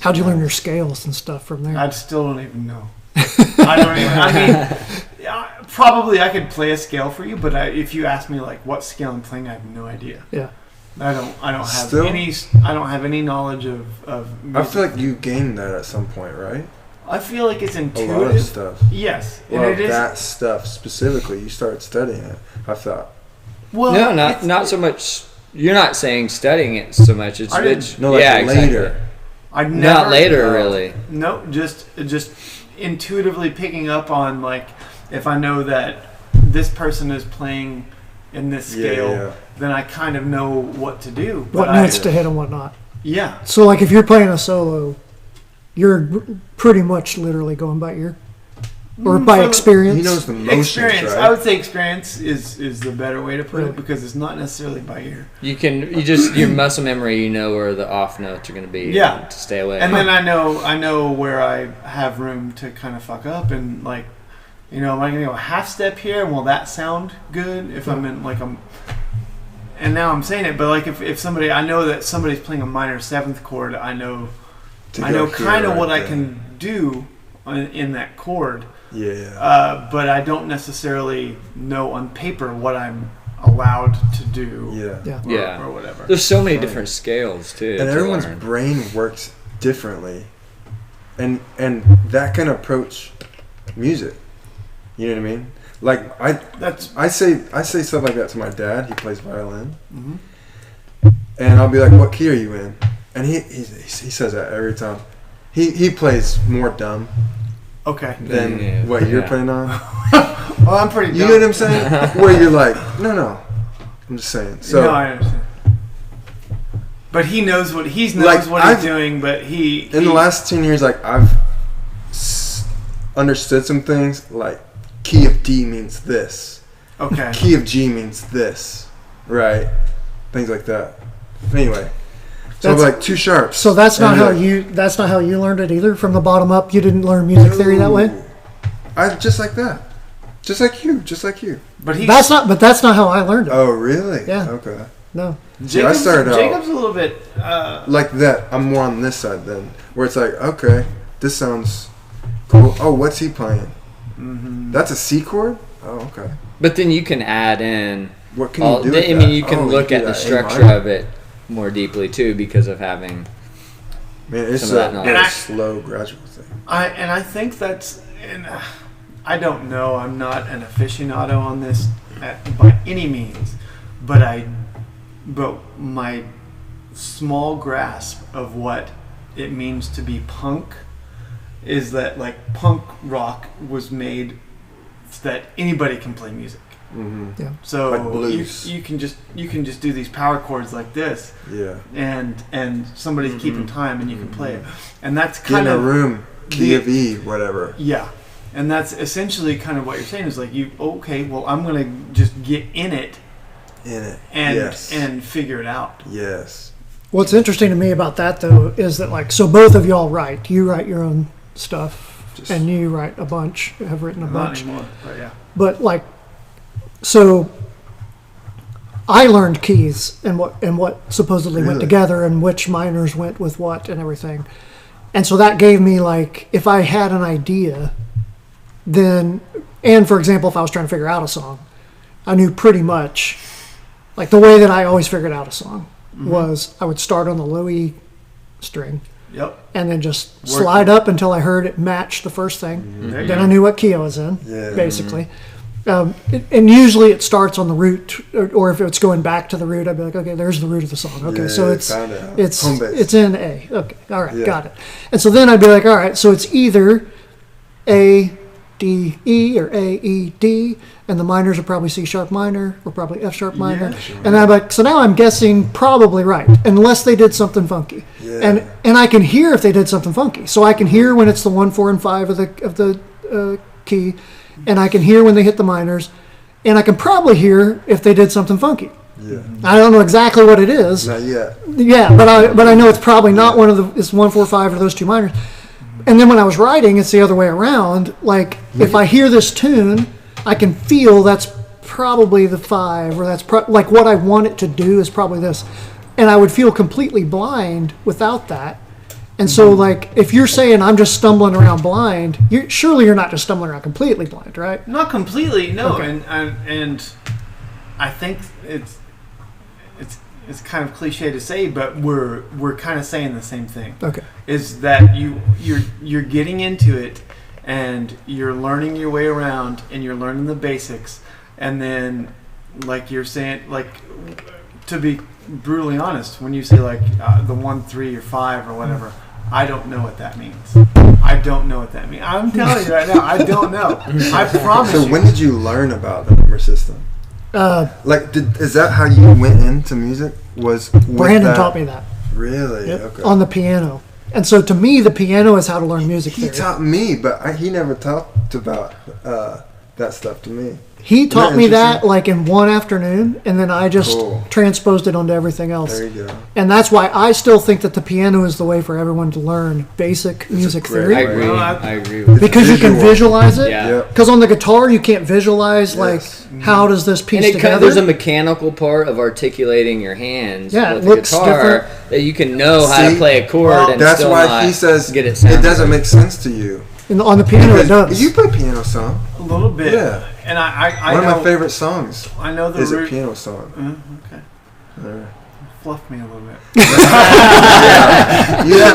How'd you learn your scales and stuff from there? I still don't even know. Probably I could play a scale for you, but if you ask me like what scale I'm playing, I have no idea. Yeah. I don't have any knowledge of music. I feel like you gained that at some point, right? I feel like it's intuitive. A lot of stuff. Yes. Well, and it is that stuff specifically, you started studying it, I thought. Well, no, not so much. You're not saying studying it so much. It's later. Exactly. Not later, really. No, just intuitively picking up on, like, if I know that this person is playing in this scale, then I kind of know what to do. What notes to hit and what not. Yeah. So, like, if you're playing a solo, you're pretty much literally going by ear? Or by experience? He knows the motions, experience. right? I would say experience is the better way to put it, because it's not necessarily by ear. You just your muscle memory, you know where the off notes are going to be. Yeah. To stay away. And then I know where I have room to kind of fuck up, and like, am I going to go a half step here? And will that sound good if I'm in like and now I'm saying it, but like if somebody, I know that somebody's playing a minor seventh chord, I know kind of what I can do in that chord. Yeah. But I don't necessarily know on paper what I'm allowed to do. Yeah. Or whatever. There's so many different scales too. And everyone's brain works differently, and that can approach music. You know what I mean? Like I say stuff like that to my dad. He plays violin, and I'll be like, "What key are you in?" And he says that every time. He plays more dumb. Okay. Than what you're playing on. Well, I'm pretty dumb. You know what I'm saying? Where you're like, no. I'm just saying. So no, I understand. But he knows what he's doing. But in the last 10 years, like I've understood some things. Like key of D means this. Okay. Key of G means this. Right. Things like that. Anyway. So like two sharps. So that's not how you learned it either. From the bottom up, you didn't learn music theory that way. I just like that, just like you. But that's not how I learned it. Oh really? Yeah. Okay. No. I started out Jacob's a little bit like that. I'm more on this side then, where it's like, okay, this sounds cool. Oh, what's he playing? Mm-hmm. That's a C chord. Oh, okay. But then you can add in. What can you do? You can look at the structure of it more deeply too, because of having it's a slow, gradual thing. I think that's, and I don't know. I'm not an aficionado on this by any means, but my small grasp of what it means to be punk is that like punk rock was made so that anybody can play music. Mm-hmm. Yeah. So like blues. you can just do these power chords like this. Yeah. And somebody's keeping time and you can play it. And that's kind of in a room, key of E, whatever. Yeah. And that's essentially kind of what you're saying is like I'm gonna just get in it. And figure it out. Yes. What's interesting to me about that though is that like, so both of y'all write. You write your own stuff, and you write a bunch. Have written a bunch. Not anymore, but yeah. But like. So I learned keys and what supposedly went together and which minors went with what and everything. And so that gave me like, if I had an idea, then, and for example, if I was trying to figure out a song, I knew pretty much, like the way that I always figured out a song was I would start on the low E string. Yep. And then just slide up until I heard it match the first thing. Mm-hmm. Then I knew what key I was in, basically. Mm-hmm. And usually it starts on the root, or if it's going back to the root, I'd be like, okay, there's the root of the song. Okay, so it's in A. Okay, all right, got it. And so then I'd be like, all right, so it's either A, D, E, or A, E, D, and the minors are probably C sharp minor, or probably F sharp minor. Yeah, sure. And I'm like, so now I'm guessing probably right, unless they did something funky. Yeah. And I can hear if they did something funky. So I can hear when it's the 1, 4, and 5 of the key. And I can hear when they hit the minors, and I can probably hear if they did something funky. Yeah. I don't know exactly what it is. Not yet. Yeah, but I know it's probably not one of it's 1, 4, 5 or those two minors. And then when I was writing, it's the other way around. Like if I hear this tune, I can feel that's probably the 5, or that's like what I want it to do is probably this, and I would feel completely blind without that. And so, like, if you're saying I'm just stumbling around blind, surely you're not just stumbling around completely blind, right? Not completely, no. Okay. And I think it's kind of cliche to say, but we're kind of saying the same thing. Okay. Is that you're getting into it, and you're learning your way around, and you're learning the basics, and then, like you're saying, like, to be brutally honest, when you say like the 1, 3, or 5 or whatever, I don't know what that means. I don't know what that means. I'm telling you right now, I don't know. I promise you. So when did you learn about the number system? Is that how you went into music? Was Brandon taught me that. Really? Yep. Okay. On the piano. And so to me, the piano is how to learn music theory. He taught me, but he never talked about that stuff to me. He taught me that like in one afternoon, and then I just transposed it onto everything else. There you go. And that's why I still think that the piano is the way for everyone to learn basic music theory. I agree with because you can visualize it. Yeah. Because on the guitar, you can't visualize like how does this piece together. There's a mechanical part of articulating your hands with it the looks guitar different. that you can know how to play a chord and that's still why not he says get it it doesn't make sense to you. On the piano, it does. You play piano song. A little bit. Yeah. And I One know, of my favorite songs I know the is a root. piano song. Okay. Fluff me a little bit. Yeah,